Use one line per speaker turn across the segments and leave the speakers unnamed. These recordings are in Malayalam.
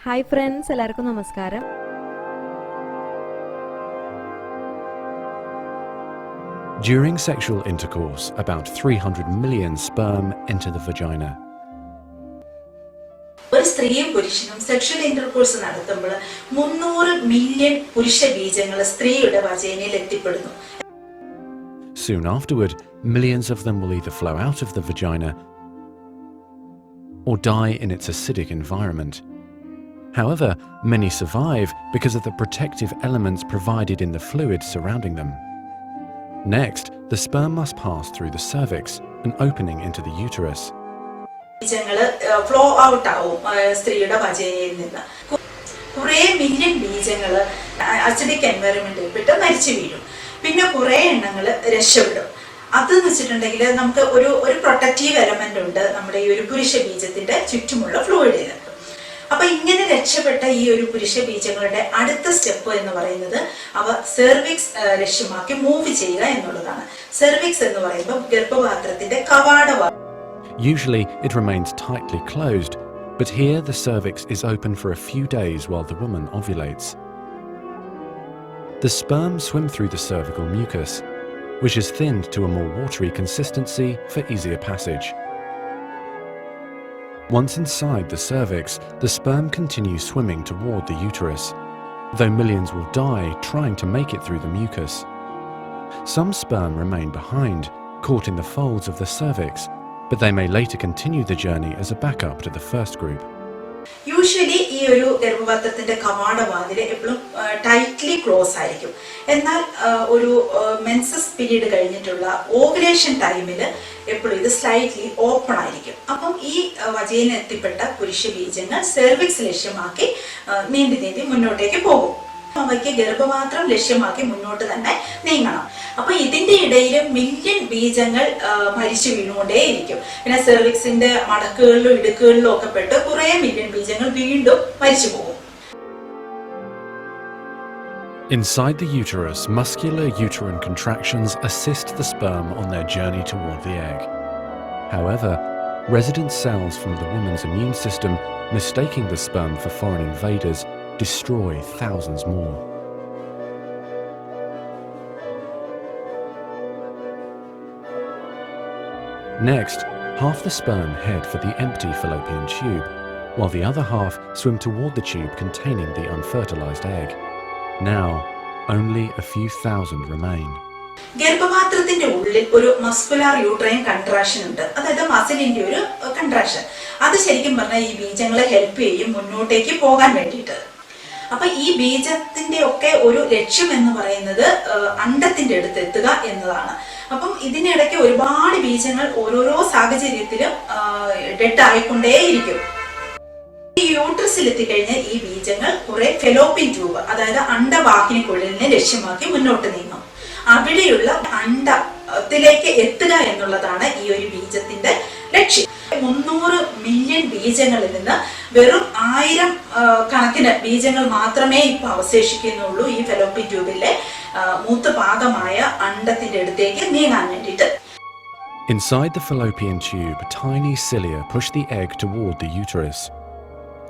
Hi friends, എല്ലാവർക്കും നമസ്കാരം.
During sexual intercourse, about 300 million sperm enter the vagina.
ഒരു സ്ത്രീയും പുരുഷനും സെക്ഷൽ ഇന്റർകോഴ്സ് നടത്തുമ്പോൾ 300 മില്യൺ പുരുഷ ബീജങ്ങൾ സ്ത്രീയുടെ വജൈനയിൽ എത്തിപ്പെടുന്നു.
Soon afterward, millions of them will either flow out of the vagina or die in its acidic environment. However, many survive because of the protective elements provided in the fluids surrounding them. Next, the sperm must pass through the cervix, an opening into the uterus.
ബീജങ്ങൾ ഫ്ലോ ഔട്ട് ആവും സ്ത്രീയുടെ വജൈനയിൽ നിന്ന്. കുറേ മില്യൺ ബീജങ്ങൾ അസിഡിക് എൻവയറമെന്റിൽ പെട്ട് മരിച്ചു വീഴും. പിന്നെ കുറേ എണ്ണങ്ങൾ രക്ഷപ്പെടും. അതെന്ന് വെച്ചിട്ടുണ്ടെങ്കിൽ നമുക്ക് ഒരു പ്രൊട്ടക്റ്റീവ് എലമെന്റ് ഉണ്ട് നമ്മുടെ ഈ ഒരു പുരുഷ ബീജത്തിന്റെ ചുറ്റുമുള്ള ഫ്ലൂയിഡിൽ. അപ്പൊ ഇങ്ങനെ രക്ഷപ്പെട്ട ഈ ഒരു പുരുഷ ബീജങ്ങളുടെ അടുത്ത സ്റ്റെപ്പ് എന്ന് പറയുന്നത് അവ സെർവിക്സ് ലക്ഷ്യമാക്കി മൂവ് ചെയ്യുക എന്നുള്ളതാണ്. സെർവിക്സ് എന്ന് പറയുമ്പോൾ ഗർഭപാത്രത്തിന്റെ കവാടമാണ്.
Usually it remains tightly closed, but here the cervix is open for a few days while the woman ovulates. The sperm swim through the cervical mucus, which is thinned to a more watery consistency for easier passage. Once inside the cervix, the sperm continues swimming toward the uterus, though millions will die trying to make it through the mucus. Some sperm remain behind, caught in the folds of the cervix, but they may later continue the journey as a backup to the first group.
Usually ഈ ഒരു ഗർഭപാത്രത്തിന്റെ കവാടവാതിൽ എപ്പോഴും ടൈറ്റ്ലി ക്ലോസ് ആയിരിക്കും. എന്നാൽ ഒരു മെൻസസ് പീരീഡ് കഴിഞ്ഞിട്ടുള്ള ഓവുലേഷൻ ടൈമിൽ എപ്പോഴും ഇത് സ്ലൈറ്റ്ലി ഓപ്പൺ ആയിരിക്കും. അപ്പം ഈ വജൈന എത്തിപ്പെട്ട പുരുഷ ബീജങ്ങൾ സെർവിക്സ് ലക്ഷ്യമാക്കി നീന്തി മുന്നോട്ടേക്ക് പോകും. അവയ്ക്ക് ഗർഭപാത്രം ലക്ഷ്യമാക്കി മുന്നോട്ട് തന്നെ നീങ്ങണം. അപ്പൊ ഇതിന്റെ ഇടയിൽ മില്യൺ ബീജങ്ങൾ മരിച്ചു വീണുകൊണ്ടേയിരിക്കും. പിന്നെ സെർവിക്സിന്റെ മടക്കുകളിലും ഇടുക്കുകളിലും ഒക്കെ പെട്ട് കുറെ മില്യൺ ബീജങ്ങൾ വീണ്ടും മരിച്ചു പോകും.
Inside the uterus, muscular uterine contractions assist the sperm on their journey toward the egg. However, resident cells from the woman's immune system, mistaking the sperm for foreign invaders, destroy thousands more. Next, half the sperm head for the empty fallopian tube, while the other half swim toward the tube containing the unfertilized egg. Now, only a few thousand remain.
ഗർഭപാത്രത്തിന്റെ ഉള്ളിൽ ഒരു മസ്കുലാർ യൂട്രൈൻ കൺട്രാക്ഷൻ ഉണ്ട്. അതായത് മസിലിന്റെ ഒരു കൺട്രാക്ഷൻ. അത് ശരിക്കും പറഞ്ഞാൽ ഈ ബീജങ്ങളെ ഹെൽപ്പ് ചെയ്യും മുന്നോട്ടേക്ക് പോകാൻ വേണ്ടിയിട്ട്. അപ്പൊ ഈ ബീജത്തിന്റെ ഒക്കെ ഒരു ലക്ഷ്യം എന്ന് പറയുന്നത് അണ്ഡത്തിന്റെ അടുത്ത് എത്തുക എന്നതാണ്. അപ്പം ഇതിനിടയ്ക്ക് ഒരുപാട് ബീജങ്ങൾ ഓരോരോ സാഹചര്യത്തിലും ഡെഡ് ആയിക്കൊണ്ടേയിരിക്കും. ഈ യൂട്രസിൽ എത്തിക്കഴിഞ്ഞാൽ ഈ ബീജങ്ങൾ കുറെ ഫെലോപ്പിൻ ട്യൂബ്, അതായത് അണ്ഡവാഹിനിക്കുഴലിനെ ലക്ഷ്യമാക്കി മുന്നോട്ട് നീങ്ങും. അവിടെയുള്ള അണ്ഡത്തിലേക്ക് എത്തുക എന്നുള്ളതാണ് ഈ ഒരു ബീജത്തിന്റെ ലക്ഷ്യം. 300 മില്യൺ ബീജങ്ങളിൽ നിന്ന് വെറും 1000 കണക്കിന് ബീജങ്ങൾ മാത്രമേ ഇപ്പൊ അവശേഷിക്കുന്നുള്ളൂ ഈ ഫെലോപ്പിൻ ട്യൂബിലെ മൂത്ത ഭാഗമായ അണ്ഡത്തിന്റെ അടുത്തേക്ക് നീങ്ങാൻ വേണ്ടിയിട്ട്.
Inside the fallopian tube, tiny cilia push the egg toward the uterus.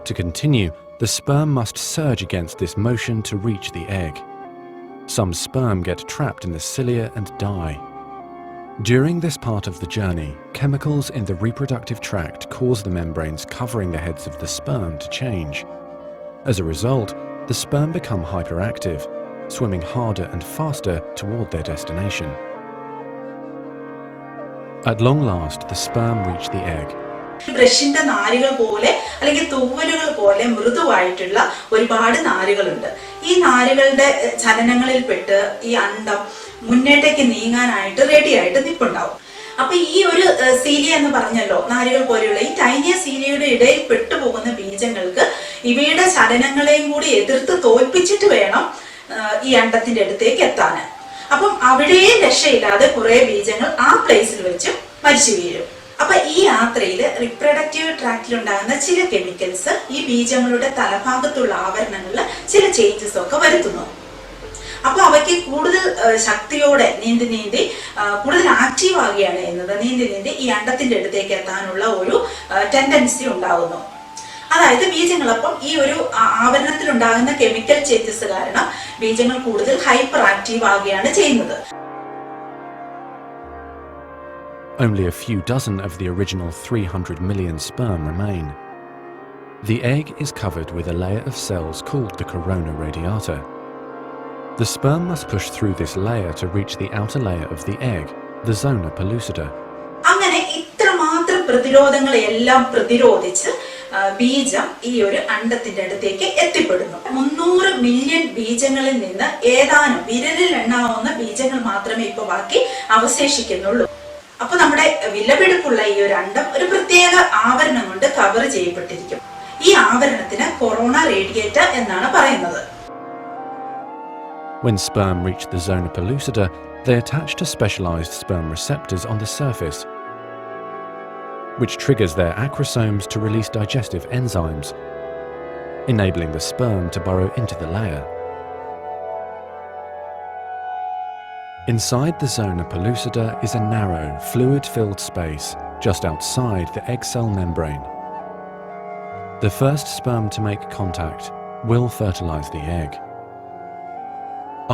To continue, the sperm must surge against this motion to reach the egg. Some sperm get trapped in the cilia and die. During this part of the journey, chemicals in the reproductive tract cause the membranes covering the heads of the sperm to change. As a result, the sperm become hyperactive, swimming harder and faster toward their destination. At long last, the sperm reach the egg.
ബ്രഷിന്റെ നാരുകൾ പോലെ അല്ലെങ്കിൽ തൂവലുകൾ പോലെ മൃദുവായിട്ടുള്ള ഒരുപാട് നാരുകളുണ്ട്. ഈ നാരുകളുടെ ചലനങ്ങളിൽ പെട്ട് ഈ അണ്ഡം മുന്നേറ്റേക്ക് നീങ്ങാനായിട്ട് റെഡി ആയിട്ട് നിൽപ്പുണ്ടാവും. അപ്പൊ ഈ ഒരു സീലിയ എന്ന് പറഞ്ഞല്ലോ, നാരുകൾ പോലെയുള്ള ഈ ടൈനിയ സീലിയയുടെ ഇടയിൽ പെട്ടുപോകുന്ന ബീജങ്ങൾക്ക് ഇവയുടെ ചലനങ്ങളെയും കൂടി എതിർത്ത് തോൽപ്പിച്ചിട്ട് വേണം ഈ അണ്ഡത്തിന്റെ അടുത്തേക്ക് എത്താൻ. അപ്പം അവിടെയും രക്ഷയില്ലാതെ കുറെ ബീജങ്ങൾ ആ പ്ലേസിൽ വെച്ച് മരിച്ചു വീഴും. അപ്പൊ ഈ യാത്രയിൽ റിപ്രൊഡക്റ്റീവ് ട്രാക്റ്റിലുണ്ടാകുന്ന ചില കെമിക്കൽസ് ഈ ബീജങ്ങളുടെ തലഭാഗത്തുള്ള ആവരണങ്ങളിൽ ചില ചേഞ്ചസ് ഒക്കെ വരുത്തുന്നു. അപ്പൊ അവയ്ക്ക് കൂടുതൽ ശക്തിയോടെ നീന്തി കൂടുതൽ ആക്റ്റീവ് ആകുകയാണ് ചെയ്യുന്നത്. നീന്തി ഈ അണ്ഡത്തിന്റെ അടുത്തേക്ക് എത്താനുള്ള ഒരു ടെൻഡൻസി ഉണ്ടാകുന്നു. അതായത് ബീജങ്ങളപ്പം ഈ ഒരു ആവരണത്തിലുണ്ടാകുന്ന കെമിക്കൽ ചേഞ്ചസ് കാരണം ബീജങ്ങൾ കൂടുതൽ ഹൈപ്പർ ആക്റ്റീവ് ആവുകയാണ് ചെയ്യുന്നത്.
Only a few dozen of the original 300 million sperm remain. The egg is covered with a layer of cells called the corona radiata. The sperm must push through this layer to reach the outer layer of the egg, the zona pellucida.
അങ്ങനെ ഇത്രമാത്രം പ്രതിരോധങ്ങളെല്ലാം പ്രതിരോധിച്ച് ബീജം ഈ ഒരു അണ്ഡത്തിന്റെ അടുത്തേക്ക് എത്തിപ്പെടുന്നു. 300 മില്യൺ ബീജങ്ങളിൽ നിന്ന് ഏതാനും വിരലിൽ എണ്ണാവുന്ന ബീജങ്ങൾ മാത്രമേ ഇപ്പൊ ബാക്കി അവശേഷിക്കുന്നുള്ളൂ. അപ്പൊ നമ്മുടെ വിലപിടിപ്പുള്ള ഈ ഒരു അണ്ഡം ഒരു പ്രത്യേക ആവരണം കൊണ്ട് കവർ ചെയ്യപ്പെട്ടിരിക്കും. ഈ ആവരണത്തിന് കൊറോണ റേഡിയേറ്റ എന്നാണ് പറയുന്നത്.
When sperm reach the zona pellucida, they attach to specialized sperm receptors on the surface, which triggers their acrosomes to release digestive enzymes, enabling the sperm to burrow into the layer. Inside the zona pellucida is a narrow, fluid-filled space just outside the egg cell membrane. The first sperm to make contact will fertilize the egg.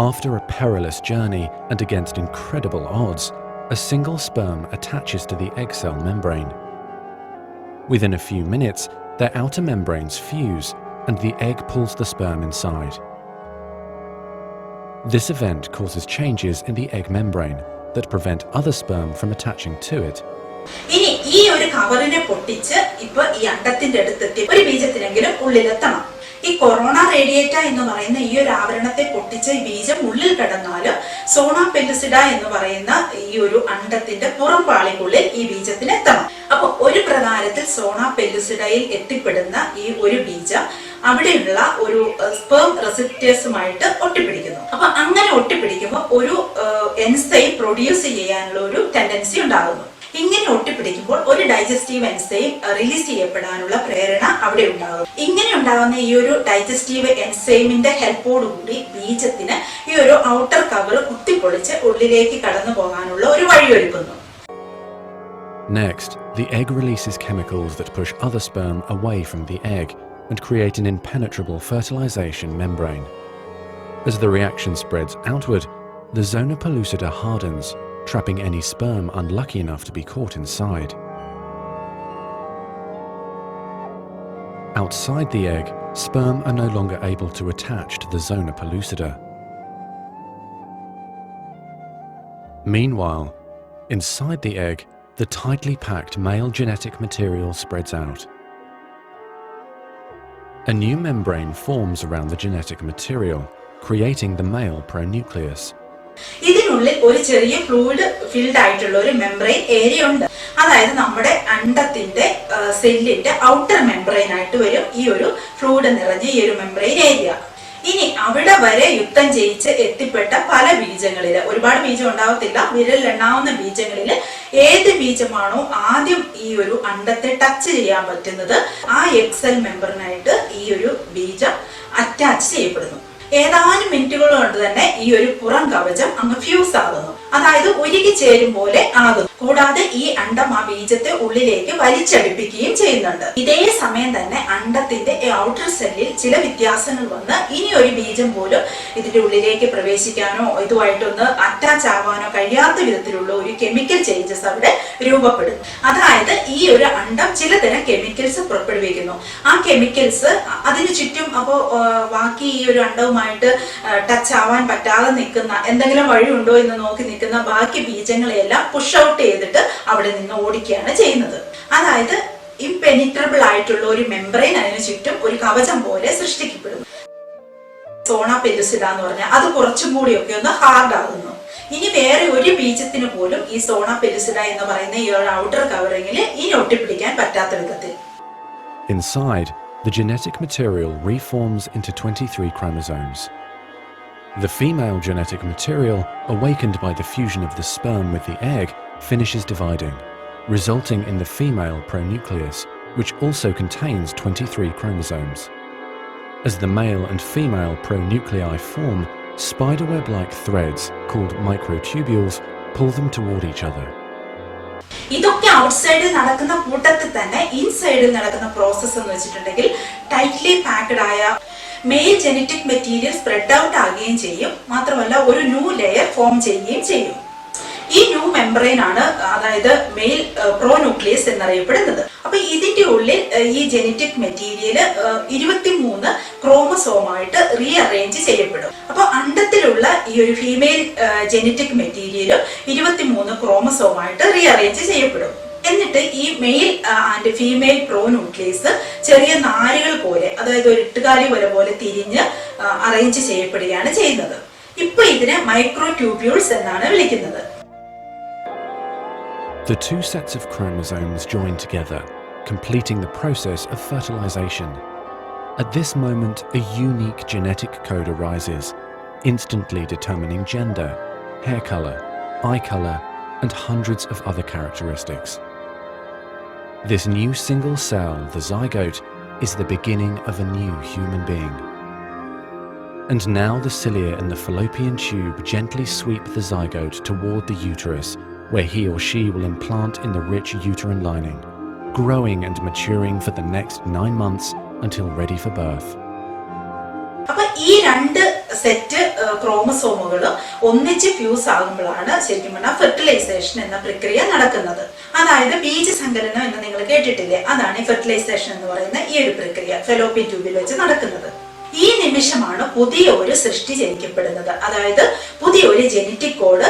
After a perilous journey and against incredible odds, a single sperm attaches to the egg cell membrane. Within a few minutes, their outer membranes fuse and the egg pulls the sperm inside. This event causes changes in the egg membrane that prevent other sperm from attaching to it.
ഇനി ഈ ഒരു കവറിനെ പൊട്ടിച്ച് ഇപ്പൊ ഈ അണ്ഡത്തിന്റെ അടുത്തെത്തി ഒരു ബീജത്തിനെങ്കിലും ഉള്ളിലെത്തണം. ഈ കൊറോണ റേഡിയേറ്റ എന്ന് പറയുന്ന ഈ ഒരു ആവരണത്തെ പൊട്ടിച്ച് ഈ ബീജം ഉള്ളിൽ കിടന്നാല് സോണ പെല്ലുസിഡ എന്ന് പറയുന്ന ഈ ഒരു അണ്ഡത്തിന്റെ പുറം പാളിക്കുള്ളിൽ ഈ ബീജത്തിന് എത്തണം. അപ്പൊ ഒരു പ്രകാരത്തിൽ സോണ പെല്ലുസിഡയിൽ എത്തിപ്പെടുന്ന ഈ ഒരു ബീജം അവിടെയുള്ള ഒരു സ്പേം റെസിപ്റ്റേഴ്സുമായിട്ട് ഒട്ടിപ്പിടിക്കുന്നു. അപ്പൊ അങ്ങനെ ഒട്ടിപ്പിടിക്കുമ്പോൾ ഒരു എൻസൈം പ്രൊഡ്യൂസ് ചെയ്യാനുള്ള ഒരു ടെൻഡൻസി ഉണ്ടാകുന്നു. ഇങ്ങനെ ഒട്ടിപ്പിടിക്കുമ്പോൾ ഒരു ഡൈജസ്റ്റീവ് എൻസൈം റിലീസ് ചെയ്യപ്പെടാനുള്ള പ്രേരണ അവിടെ ഉണ്ടാകും. ഇങ്ങനെ ഉണ്ടാകുന്ന ഈ ഒരു ഡൈജസ്റ്റീവ് എൻസൈമിന്റെ ഹെൽപ്പോടുകൂടി ബീജത്തിന് ഈ ഒരു ഔട്ടർ കവർ കുത്തിപ്പൊളിച്ച് ഉള്ളിലേക്ക് കടന്നു പോകാനുള്ള ഒരു വഴിയൊരുക്കുന്നു.
Next, the egg releases chemicals that push other sperm away from the egg and create an impenetrable fertilization membrane. As the reaction spreads outward, the zona pellucida hardens, trapping any sperm unlucky enough to be caught inside. Outside the egg, sperm are no longer able to attach to the zona pellucida. Meanwhile, inside the egg, the tightly packed male genetic material spreads out. A new membrane forms around the genetic material, creating the male pronucleus.
ഇതിനുള്ളിൽ ഒരു ചെറിയ ഫ്ലൂയിഡ് ഫിൽഡ് ആയിട്ടുള്ള ഒരു മെംബ്രെയിൻ ഏരിയ ഉണ്ട്. അതായത് നമ്മുടെ അണ്ഡത്തിന്റെ സെല്ലിന്റെ ഔട്ടർ മെംബ്രെയിൻ ആയിട്ട് വരും ഈ ഒരു ഫ്ലൂയിഡ് നിറഞ്ഞ ഈ ഒരു മെംബ്രെയിൻ ഏരിയ. ഇനി അവിടെ വരെ യുദ്ധം ജയിച്ച് എത്തിപ്പെട്ട പല ബീജങ്ങളില്, ഒരുപാട് ബീജം ഉണ്ടാവത്തില്ല, വിരലിൽ എണ്ണാവുന്ന ബീജങ്ങളില് ഏത് ബീജമാണോ ആദ്യം ഈ ഒരു അണ്ഡത്തെ ടച്ച് ചെയ്യാൻ പറ്റുന്നത് ആ എക്സൽ മെമ്പറിനായിട്ട് ഈ ഒരു ബീജം അറ്റാച്ച് ചെയ്യപ്പെടുന്നു. ഏതാനും മിനിറ്റുകൾ കൊണ്ട് തന്നെ ഈ ഒരു പുറം കവചം അങ്ങ് ഫ്യൂസ് ആകുന്നു, അതായത് ഉരുകി ചേരും പോലെ ആകുന്നു. കൂടാതെ ഈ അണ്ഡം ആ ബീജത്തെ ഉള്ളിലേക്ക് വലിച്ചടിപ്പിക്കുകയും ചെയ്യുന്നുണ്ട്. ഇതേ സമയം തന്നെ അണ്ഡത്തിന്റെ ഔട്ടർ സെല്ലിൽ ചില വ്യത്യാസങ്ങൾ വന്ന് ഇനി ഒരു ബീജം പോലും ഇതിന്റെ ഉള്ളിലേക്ക് പ്രവേശിക്കാനോ ഇതുമായിട്ടൊന്ന് അറ്റാച്ച് ആവാനോ കഴിയാത്ത വിധത്തിലുള്ള ഒരു കെമിക്കൽ ചേഞ്ചസ് അവിടെ രൂപപ്പെടുന്നു. അതായത് ഈ ഒരു അണ്ഡം ചിലതരം കെമിക്കൽസ് പുറപ്പെടുവിക്കുന്നു. ആ കെമിക്കൽസ് അതിന് ചുറ്റും അപ്പോ ബാക്കി ഈ ഒരു അണ്ഡവുമായിട്ട് ടച്ച് ആവാൻ പറ്റാതെ നിൽക്കുന്ന എന്തെങ്കിലും വഴിയുണ്ടോ എന്ന് നോക്കി നിൽക്കുന്ന ബാക്കി ബീജങ്ങളെല്ലാം പുഷ് ഔട്ട് ചെയ്തിട്ട് അവിടെ നിന്ന് ഓടിക്കുകയാണ് ചെയ്യുന്നത്. അതായത് ഇംപെനിട്രബിൾ ആയിട്ടുള്ള ഒരു മെംബ്രെയിൻ അതിന് ചുറ്റും ഒരു കവചം പോലെ സൃഷ്ടിക്കപ്പെടുന്നു. സോണ പെല്ലുസിഡ എന്ന് പറഞ്ഞാൽ അത് കുറച്ചും കൂടിയൊക്കെ ഒന്ന് ഹാർഡ് ആകുന്നു. ഇനി വേറെ ഒരു ബീജത്തിന് പോലും ഈ സോണ പെല്ലുസിഡ എന്ന് പറയുന്ന ഈ ഒരു ഔട്ടർ കവറിങ്ങിൽ ഇനി ഒട്ടിപ്പിടിക്കാൻ പറ്റാത്ത വിധത്തിൽ.
Inside, the genetic material reforms into 23 chromosomes. The female genetic material, awakened by the fusion of the sperm with the egg, finishes dividing, resulting in the female pronucleus, which also contains 23 chromosomes. As the male and female pronuclei form, spiderweb-like threads, called microtubules, pull them toward each other.
ഇതൊക്കെ ഔട്ട്സൈഡിൽ നടക്കുന്ന കൂട്ടത്തിൽ തന്നെ ഇൻസൈഡിൽ നടക്കുന്ന പ്രോസസ്സ് എന്ന് വെച്ചിട്ടുണ്ടെങ്കിൽ ടൈറ്റ്ലി പാക്ക്ഡ് ആയ male genetic material spread out ആകുകയും ചെയ്യും. മാത്രമല്ല ഒരു ന്യൂ ലെയർ ഫോം ചെയ്യുകയും ചെയ്യും. ഈ ന്യൂ മെംബ്രെയിൻ ആണ് അതായത് മെയിൽ പ്രോന്യൂക്ലിയസ് എന്നറിയപ്പെടുന്നത്. അപ്പൊ ഇതിന്റെ ഉള്ളിൽ ഈ ജനറ്റിക് മെറ്റീരിയൽ 23 ക്രോമസോമായിട്ട് റീഅറേഞ്ച് ചെയ്യപ്പെടും. അപ്പൊ അണ്ടത്തിലുള്ള ഈ ഒരു ഫീമെയിൽ ജനറ്റിക് മെറ്റീരിയൽ 23 ക്രോമസോമായിട്ട് റീഅറേഞ്ച് ചെയ്യപ്പെടും. എന്നിട്ട് ഈ മെയിൽ ആൻഡ് ഫീമെയിൽ പ്രോന്യൂക്ലിയസ് ചെറിയ നാരുകൾ പോലെ, അതായത് ഒരു ഇട്ടുകാലി പോലെ തിരിഞ്ഞ് അറേഞ്ച് ചെയ്യപ്പെടുകയാണ് ചെയ്യുന്നത്. ഇപ്പൊ ഇതിനെ മൈക്രോട്യൂബ്യൂൾസ് എന്നാണ് വിളിക്കുന്നത്.
The two sets of chromosomes join together, completing the process of fertilization. At this moment, a unique genetic code arises, instantly determining gender, hair color, eye color, and hundreds of other characteristics. This new single cell, the zygote, is the beginning of a new human being. And now the cilia in the fallopian tube gently sweep the zygote toward the uterus, where he or she will implant in the rich uterine lining, growing and maturing for the next 9 months until ready for birth.
അപ്പൊ ഈ രണ്ട് സെറ്റ് ക്രോമസോമുകൾ ഒന്നിച്ച് ഫ്യൂസ് ആകുമ്പോഴാണ് ശരിക്കും പറഞ്ഞാൽ ഫെർട്ടിലൈസേഷൻ എന്ന പ്രക്രിയ നടക്കുന്നത്. അതായത് ബീജസങ്കലനം എന്ന് നിങ്ങൾ കേട്ടിട്ടില്ലേ, അതാണ് ഈ ഫെർട്ടിലൈസേഷൻ എന്ന് പറയുന്ന ഈ ഒരു പ്രക്രിയ ഫെലോപ്പിയൻ ട്യൂബിൽ വെച്ച് നടക്കുന്നത്. ഈ നിമിഷമാണ് പുതിയ ഒരു സൃഷ്ടി ജനിക്കപ്പെടുന്നത്. അതായത് പുതിയ ഒരു ജനറ്റിക് കോഡ്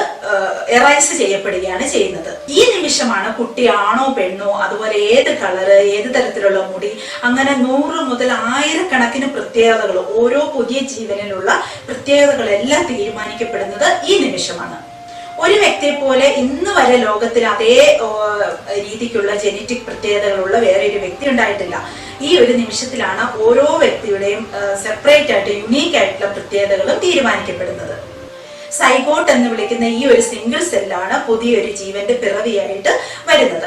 എറൈസ് ചെയ്യപ്പെടുകയാണ് ചെയ്യുന്നത്. ഈ നിമിഷമാണ് കുട്ടി ആണോ പെണ്ണോ, അതുപോലെ ഏത് കളറ്, ഏത് തരത്തിലുള്ള മുടി, അങ്ങനെ 100 മുതൽ 1000 കണക്കിന് പ്രത്യേകതകൾ, ഓരോ പുതിയ ജീവനിലുള്ള പ്രത്യേകതകളെല്ലാം തീരുമാനിക്കപ്പെടുന്നത് ഈ നിമിഷമാണ്. ഒരു വ്യക്തിയെ പോലെ ഇന്ന് വരെ ലോകത്തിൽ അതേ രീതിക്കുള്ള ജനറ്റിക് പ്രത്യേകതകളുള്ള വേറെ ഒരു വ്യക്തി ഉണ്ടായിട്ടില്ല. ഈ ഒരു നിമിഷത്തിലാണ് ഓരോ വ്യക്തിയുടെയും സെപ്പറേറ്റ് ആയിട്ട് യുണീക്ക് ആയിട്ടുള്ള പ്രത്യേകതകളും തീരുമാനിക്കപ്പെടുന്നത്. സൈഗോട്ട് എന്ന് വിളിക്കുന്ന ഈ ഒരു സിംഗിൾ സെല്ലാണ് പുതിയൊരു ജീവന്റെ പിറവിയായിട്ട് വരുന്നത്.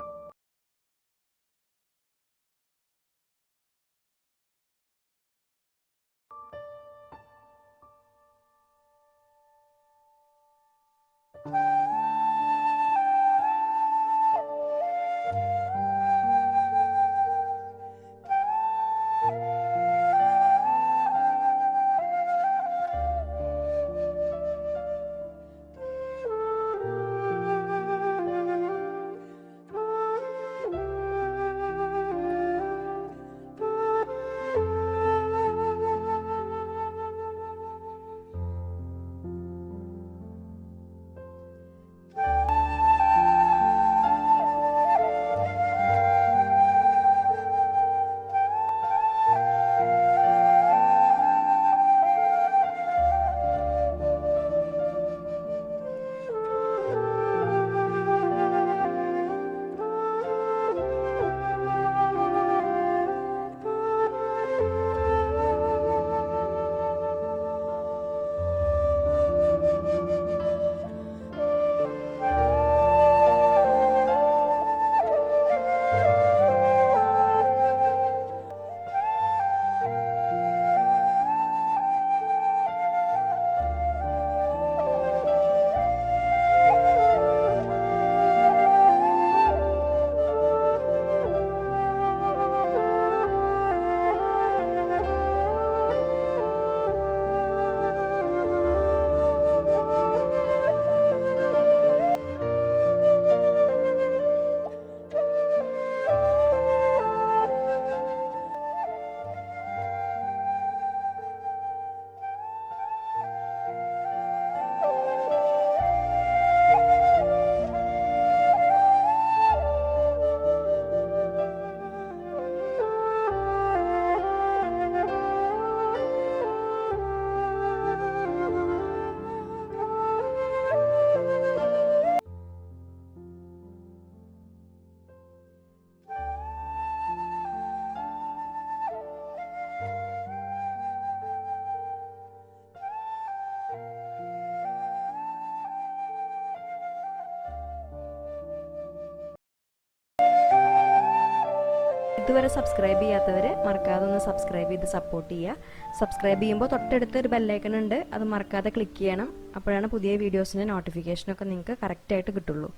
ഇതുവരെ സബ്സ്ക്രൈബ് ചെയ്യാത്തവർ മറക്കാതെ ഒന്ന് സബ്സ്ക്രൈബ് ചെയ്ത് സപ്പോർട്ട് ചെയ്യുക. സബ്സ്ക്രൈബ് ചെയ്യുമ്പോൾ തൊട്ടടുത്ത് ഒരു ബെല്ലൈക്കൺ ഉണ്ട്, അത് മറക്കാതെ ക്ലിക്ക് ചെയ്യണം. അപ്പോഴാണ് പുതിയ വീഡിയോസിൻ്റെ നോട്ടിഫിക്കേഷനൊക്കെ നിങ്ങൾക്ക് കറക്റ്റായിട്ട് കിട്ടുള്ളൂ.